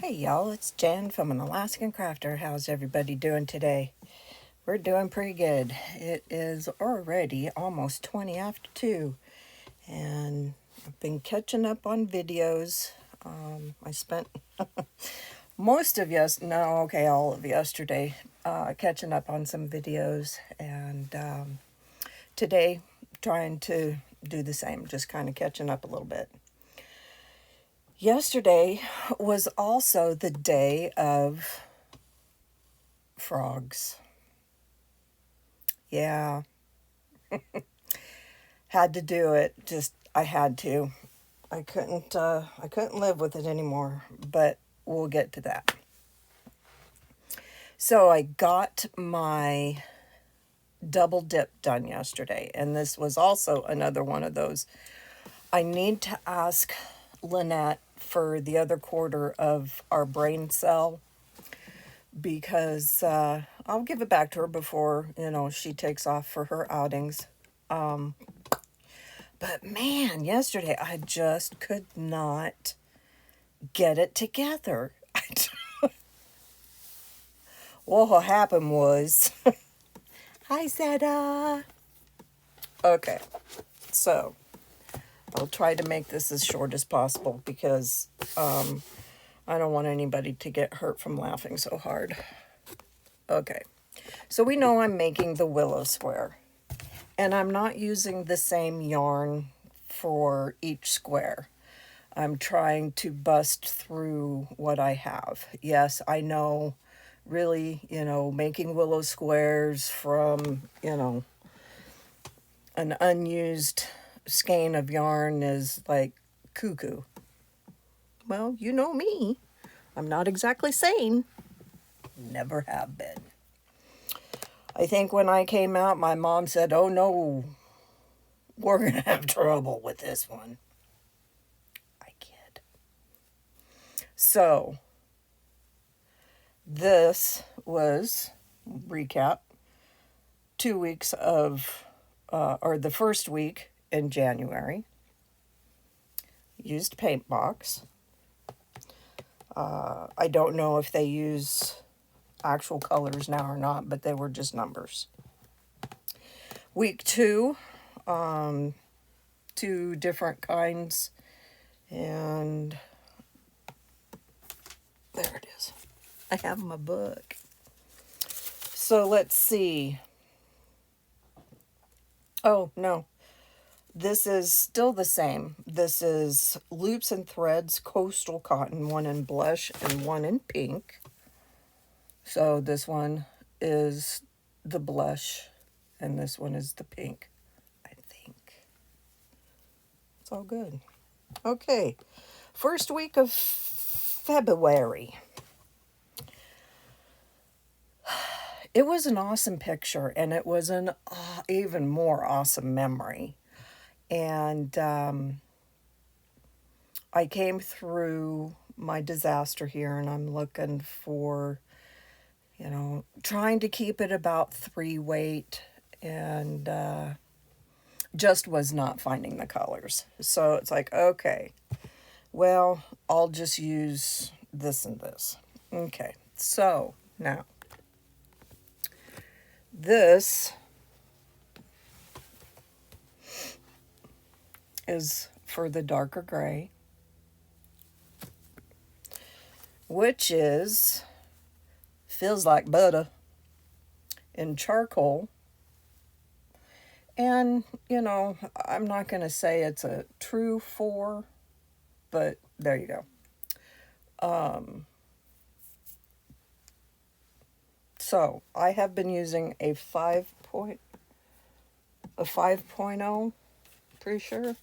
Hey y'all, it's Jan from an Alaskan Crafter. How's everybody doing today? We're doing pretty good. It is already almost 20 after 2, and I've been catching up on videos. I spent all of yesterday catching up on some videos, and today trying to do the same, just kind of catching up a little bit. Yesterday was also the day of frogs. Yeah, had to do it. I had to. I couldn't live with it anymore, but we'll get to that. So I got my double dip done yesterday, and this was also another one of those. I need to ask Lynette for the other quarter of our brain cell because I'll give it back to her before, she takes off for her outings. But man, yesterday I just could not get it together. What happened was, hi Zeta. Okay, so I'll try to make this as short as possible because I don't want anybody to get hurt from laughing so hard. Okay, so we know I'm making the willow square, and I'm not using the same yarn for each square. I'm trying to bust through what I have. Yes, I know, really, making willow squares from, an unused skein of yarn is like cuckoo. Well, you know me. I'm not exactly sane. Never have been. I think when I came out, my mom said, "Oh no, we're going to have trouble with this one." I kid. So, this was, recap, 2 weeks of, or the first week in January. Used paint box. I don't know if they use actual colors now or not, but they were just numbers. Week 2, 2 different kinds, and there it is. I have my book. So let's see. Oh, no. This is still the same. This is Loops and Threads Coastal Cotton, one in blush and one in pink. So this one is the blush and this one is the pink, I think. It's all good. Okay, first week of February. It was an awesome picture, and it was an even more awesome memory. And I came through my disaster here, and I'm looking for, trying to keep it about 3 weight, and just was not finding the colors. So it's like, okay, well, I'll just use this and this. Okay, so now this is for the darker gray, which feels like butter in charcoal. And, I'm not going to say it's a true 4, but there you go. So I have been using a 5.0, pretty sure.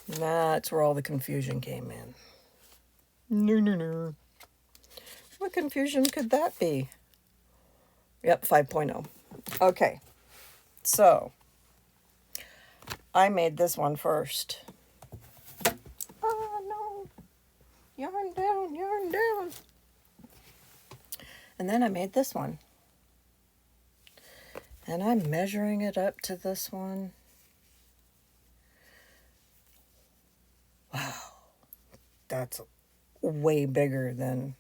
That's where all the confusion came in. No. What confusion could that be? Yep, 5.0. Okay, so I made this one first. Oh no, yarn down. And then I made this one. And I'm measuring it up to this one. Wow, that's way bigger than,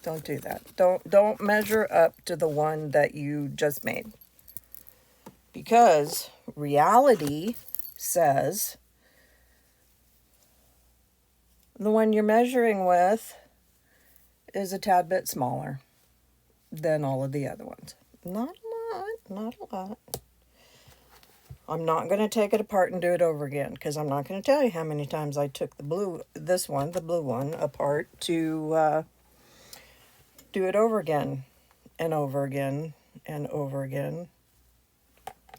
don't do that. Don't measure up to the one that you just made. Because reality says the one you're measuring with is a tad bit smaller than all of the other ones. Not a lot, not a lot. I'm not going to take it apart and do it over again, because I'm not going to tell you how many times I took the blue one, apart to do it over again and over again and over again.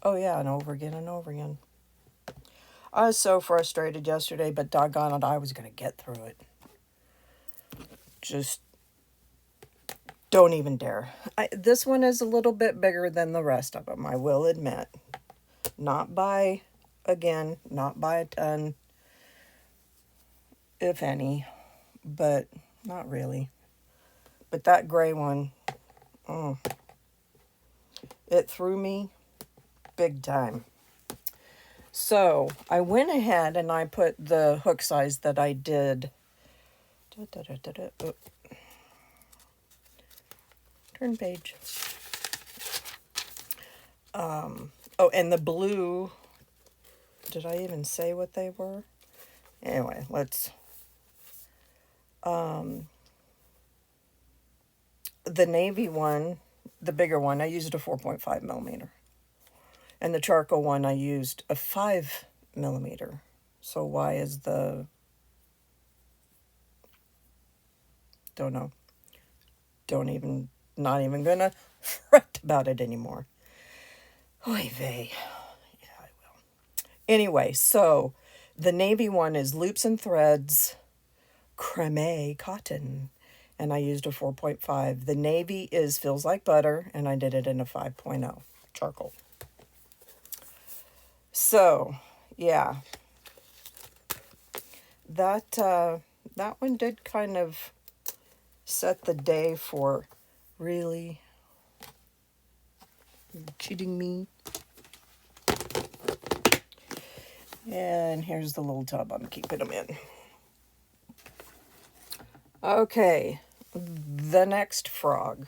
Oh yeah, and over again and over again. I was so frustrated yesterday, but doggone it, I was going to get through it. Just don't even dare. This one is a little bit bigger than the rest of them, I will admit. Not by a ton, if any, but not really. But that gray one, it threw me big time. So I went ahead and I put the hook size that I did. Turn page. Oh, and the blue, did I even say what they were? Anyway, let's, the navy one, the bigger one, I used a 4.5 millimeter. And the charcoal one, I used a 5 millimeter. So why is the, don't know. Not even gonna fret about it anymore. Oy vey. Yeah, I will. Anyway, so the navy one is loops and threads, creme cotton, and I used a 4.5. The navy is feels like butter, and I did it in a 5.0 charcoal. So, yeah, that one did kind of set the day for, really? Are you kidding me? And here's the little tub I'm keeping them in. Okay, the next frog,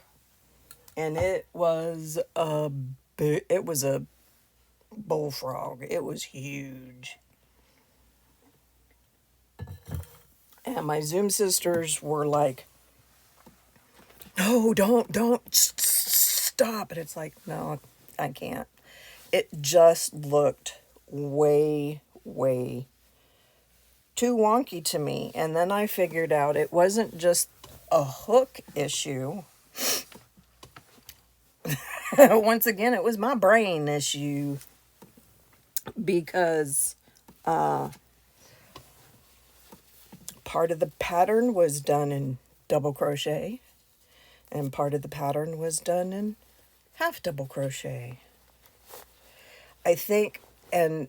and it was a bullfrog. It was huge. And my Zoom sisters were like, no, don't stop. And it's like, no, I can't. It just looked way too wonky to me. And then I figured out it wasn't just a hook issue. Once again, it was my brain issue, because part of the pattern was done in double crochet and part of the pattern was done in half double crochet. I think, and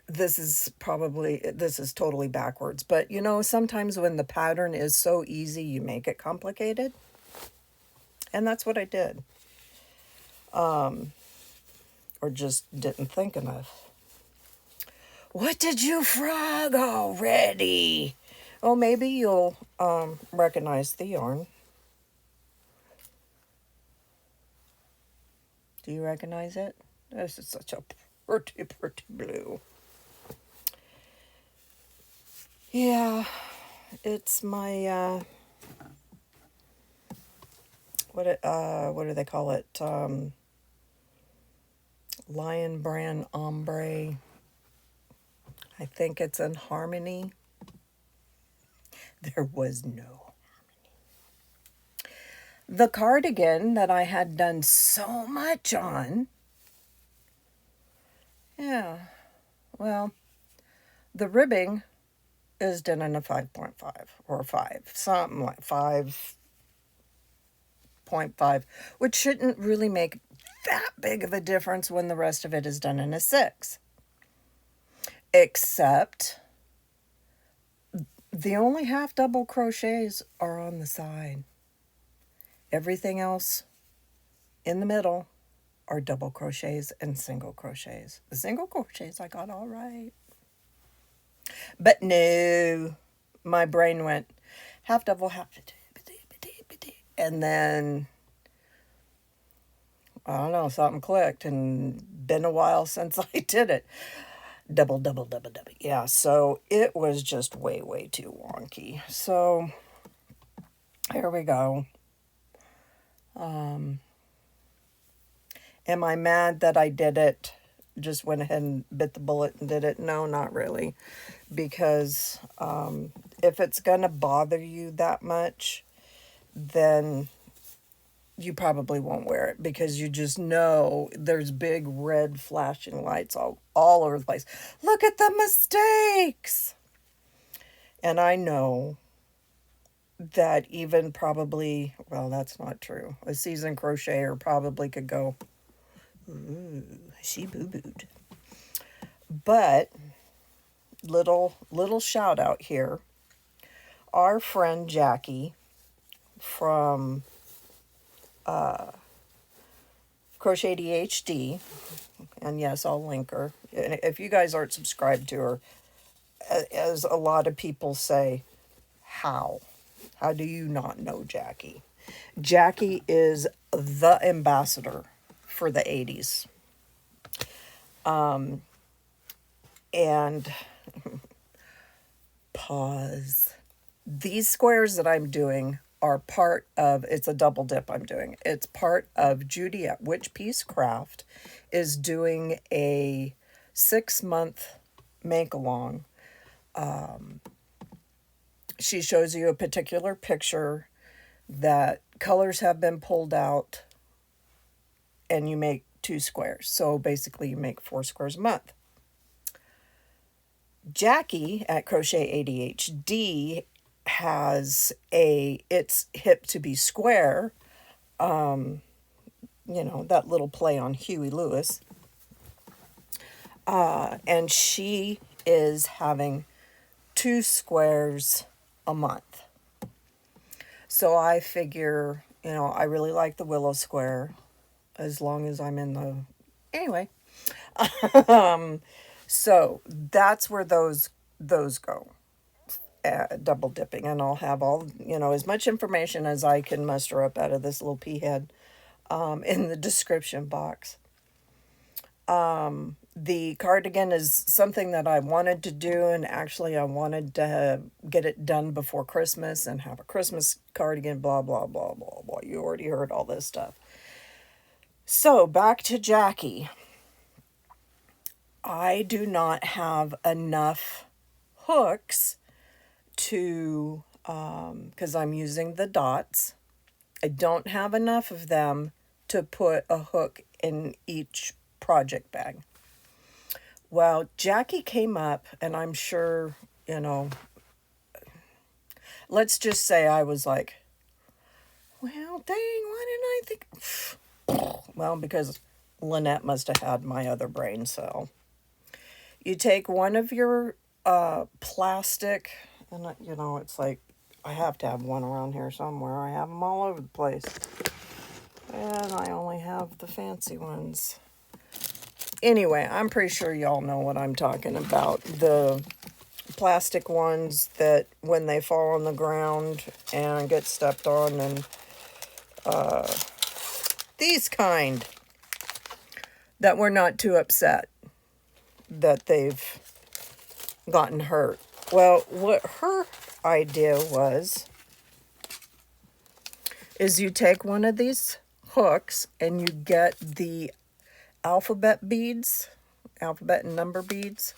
this is totally backwards, but you know, sometimes when the pattern is so easy, you make it complicated. And that's what I did. Or just didn't think enough. What did you frog already? Oh, maybe you'll recognize the yarn. Do you recognize it? This is such a pretty blue. Yeah, it's my what do they call it? Lion Brand Ombre. I think it's in Harmony. There was no harmony. The cardigan that I had done so much on. Yeah, well, the ribbing is done in a 5.5 or 5, something like 5.5, which shouldn't really make that big of a difference when the rest of it is done in a 6. Except the only half double crochets are on the side. Everything else in the middle are double crochets and single crochets. The single crochets I got all right. But no, my brain went, half double, half. And then, I don't know, something clicked and been a while since I did it. Double, double, double, double. Yeah, so it was just way, way too wonky. So here we go. Am I mad that I did it? Just went ahead and bit the bullet and did it? No, not really. Because if it's going to bother you that much, then you probably won't wear it, because you just know there's big red flashing lights all over the place. Look at the mistakes. And I know that even probably, well, that's not true. A seasoned crocheter probably could go, ooh, she boo-booed. But little shout out here. Our friend Jackie from Crochet ADHD, and yes, I'll link her. And if you guys aren't subscribed to her, as a lot of people say, how do you not know Jackie? Jackie is the ambassador for the 80s. And pause. These squares that I'm doing are part of, it's a double dip I'm doing. It's part of Judy at Witch Piece Craft is doing a 6-month make-along. She shows you a particular picture that colors have been pulled out and you make 2 squares. So basically you make 4 squares a month. Jackie at Crochet ADHD has it's hip to be square, you know, that little play on Huey Lewis. And she is having 2 squares a month. So I figure, you know, I really like the willow square, as long as I'm in the, anyway. So that's where those go, double dipping, and I'll have all, you know, as much information as I can muster up out of this little pea head in the description box. The cardigan is something that I wanted to do, and actually I wanted to get it done before Christmas and have a Christmas cardigan, blah, blah, blah, blah, blah. You already heard all this stuff. So back to Jackie. I do not have enough hooks to, because I'm using the dots. I don't have enough of them to put a hook in each project bag. Well, Jackie came up, and I'm sure, you know, let's just say I was like, well, dang, why didn't I think? Well, because Lynette must have had my other brain cell. You take one of your plastic, and you know, it's like, I have to have one around here somewhere. I have them all over the place. And I only have the fancy ones. Anyway, I'm pretty sure y'all know what I'm talking about. The plastic ones that when they fall on the ground and get stepped on, and these kind that we're not too upset that they've gotten hurt. Well, what her idea is you take one of these hooks and you get the alphabet and number beads,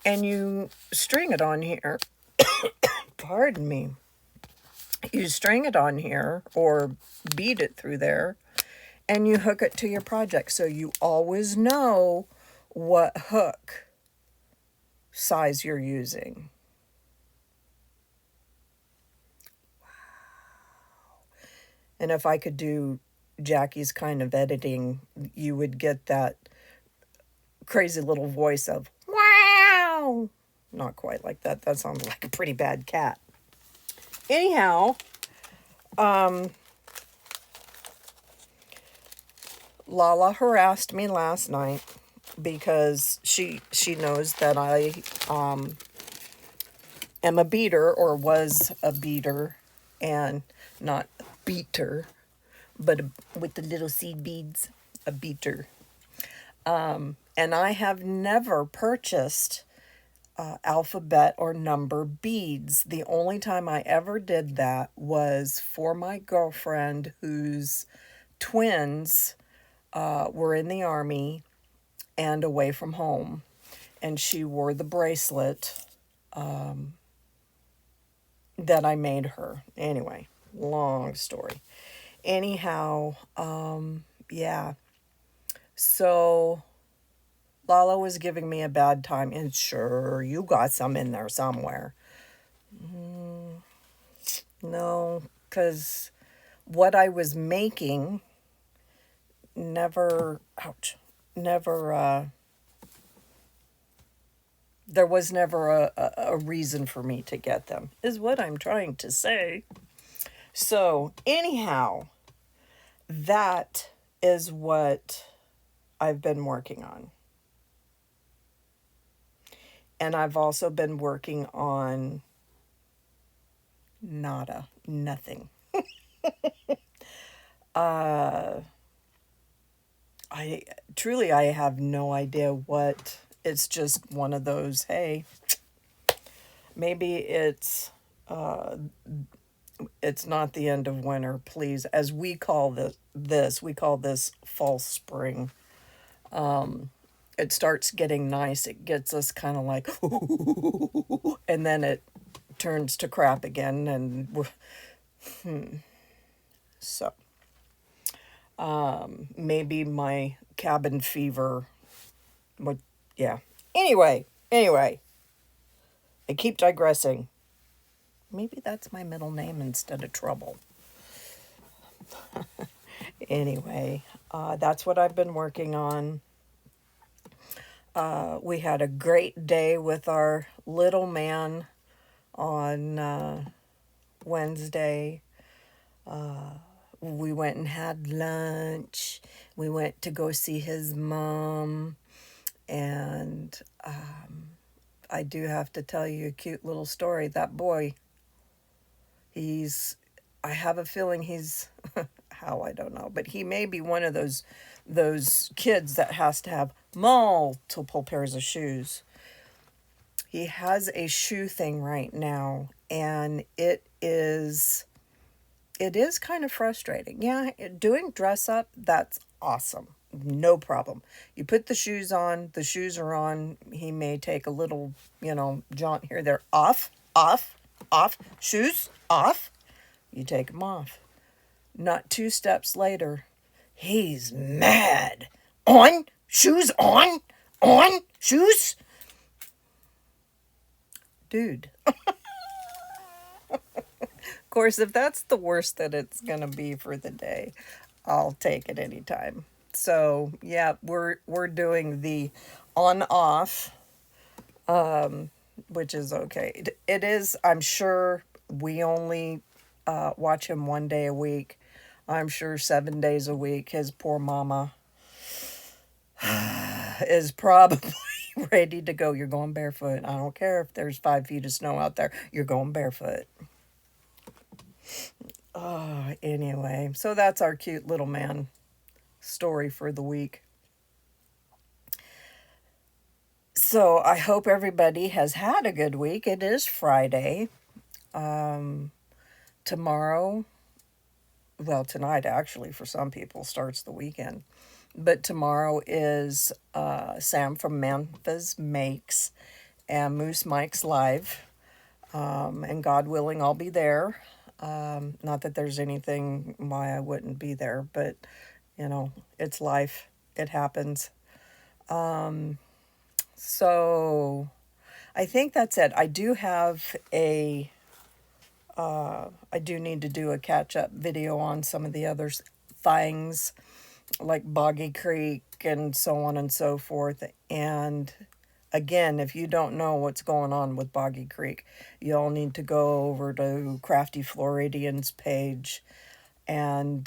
and you string it on here. Pardon me. You string it on here or bead it through there, and you hook it to your project, so you always know what hook size you're using. Wow. And if I could do Jackie's kind of editing, you would get that crazy little voice of wow. Not quite like that. That sounds like a pretty bad cat. Anyhow, Lala harassed me last night because she knows that I am a beater, or was a beater, and not beater, but with the little seed beads, a beater. And I have never purchased alphabet or number beads. The only time I ever did that was for my girlfriend whose twins were in the army and away from home. And she wore the bracelet that I made her. Anyway, long story. Anyhow, yeah. So Lala was giving me a bad time, and sure, you got some in there somewhere. No, because what I was making never, ouch, never, there was never a reason for me to get them, is what I'm trying to say. So, anyhow, that is what I've been working on. And I've also been working on nothing. I have no idea what. It's just one of those, hey, maybe it's not the end of winter, please. As we call we call this fall spring. It starts getting nice. It gets us kind of like, and then it turns to crap again. And so maybe my cabin fever would, yeah. Anyway, I keep digressing. Maybe that's my middle name instead of Trouble. Anyway, that's what I've been working on. We had a great day with our little man on Wednesday. We went and had lunch. We went to go see his mom. And I do have to tell you a cute little story. That boy, I have a feeling he's, how, I don't know, but he may be one of those kids that has to have multiple pairs of shoes. He has a shoe thing right now, and it is kind of frustrating. Yeah, doing dress up, that's awesome. No problem. You put the shoes on, the shoes are on. He may take a little, jaunt here, there, off, shoes, off. You take them off. Not 2 steps later, he's mad. On, shoes on, shoes. Dude. Of course, if that's the worst that it's going to be for the day, I'll take it anytime. So, yeah, we're doing the on-off, which is okay. It is, I'm sure we only watch him 1 day a week. I'm sure 7 days a week. His poor mama is probably ready to go. You're going barefoot. I don't care if there's 5 feet of snow out there. You're going barefoot. Oh, anyway, so that's our cute little man story for the week. So I hope everybody has had a good week. It is Friday. Tomorrow, well, tonight actually for some people starts the weekend. But tomorrow is Sam from Memphis Makes and Moose Mike's Live. And God willing, I'll be there. Not that there's anything why I wouldn't be there, but, it's life. It happens. So I think that's it. I do have I do need to do a catch-up video on some of the other things, like Boggy Creek and so on and so forth. And again, if you don't know what's going on with Boggy Creek, you'll need to go over to Crafty Floridian's page and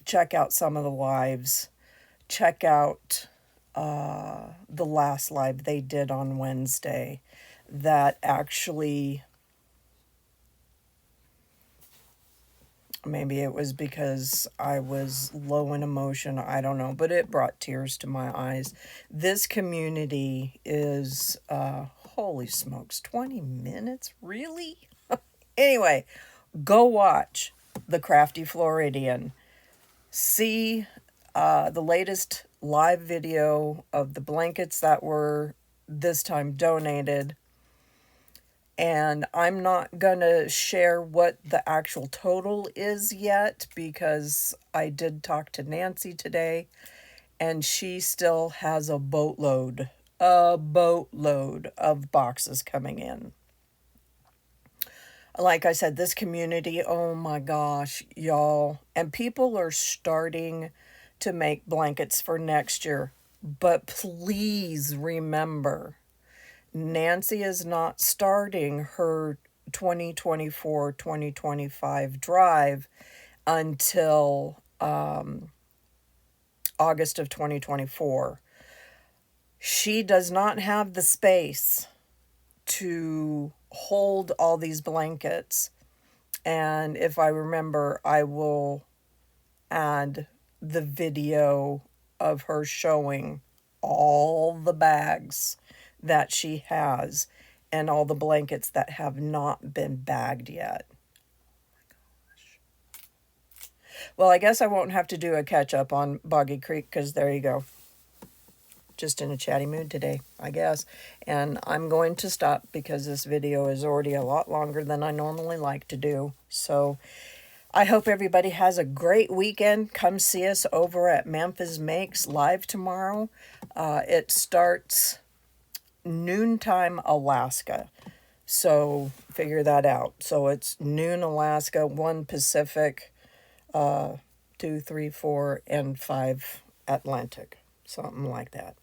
check out some of the lives. Check out the last live they did on Wednesday that actually Maybe it was because I was low in emotion. I don't know, but it brought tears to my eyes. This community is, holy smokes, 20 minutes? Really? Anyway, go watch The Crafty Floridian. See the latest live video of the blankets that were this time donated. And I'm not going to share what the actual total is yet because I did talk to Nancy today and she still has a boatload of boxes coming in. Like I said, this community, oh my gosh, y'all. And people are starting to make blankets for next year. But please remember, Nancy is not starting her 2024-2025 drive until August of 2024. She does not have the space to hold all these blankets. And if I remember, I will add the video of her showing all the bags that she has and all the blankets that have not been bagged yet. Well, I guess I won't have to do a catch up on Boggy Creek because there you go. Just in a chatty mood today, I guess. And I'm going to stop because this video is already a lot longer than I normally like to do. So I hope everybody has a great weekend. Come see us over at Memphis Makes live tomorrow. It starts noontime Alaska. So figure that out. So it's noon Alaska, 1 Pacific, 2, 3, 4, and 5 Atlantic. Something like that.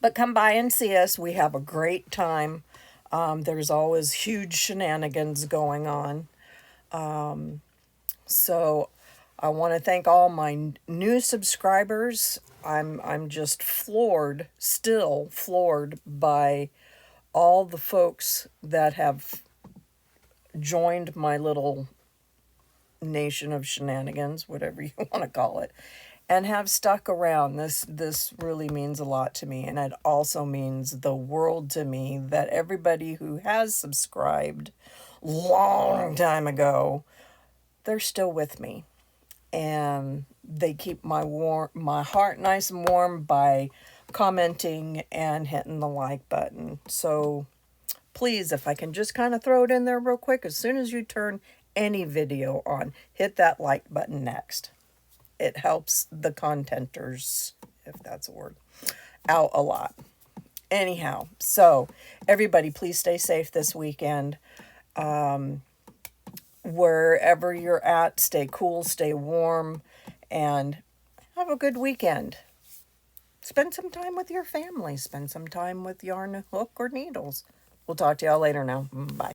But come by and see us. We have a great time. There's always huge shenanigans going on. So I want to thank all my new subscribers. I'm just still floored by all the folks that have joined my little nation of shenanigans, whatever you want to call it, and have stuck around. This really means a lot to me, and it also means the world to me that everybody who has subscribed long time ago, they're still with me, and they keep my heart nice and warm by commenting and hitting the like button. So please, if I can just kind of throw it in there real quick, as soon as you turn any video on, hit that like button next. It helps the contenters, if that's a word, out a lot. Anyhow, so everybody, please stay safe this weekend. Wherever you're at, stay cool, stay warm, and have a good weekend. Spend some time with your family. Spend some time with yarn, hook, or needles. We'll talk to y'all later now. Bye.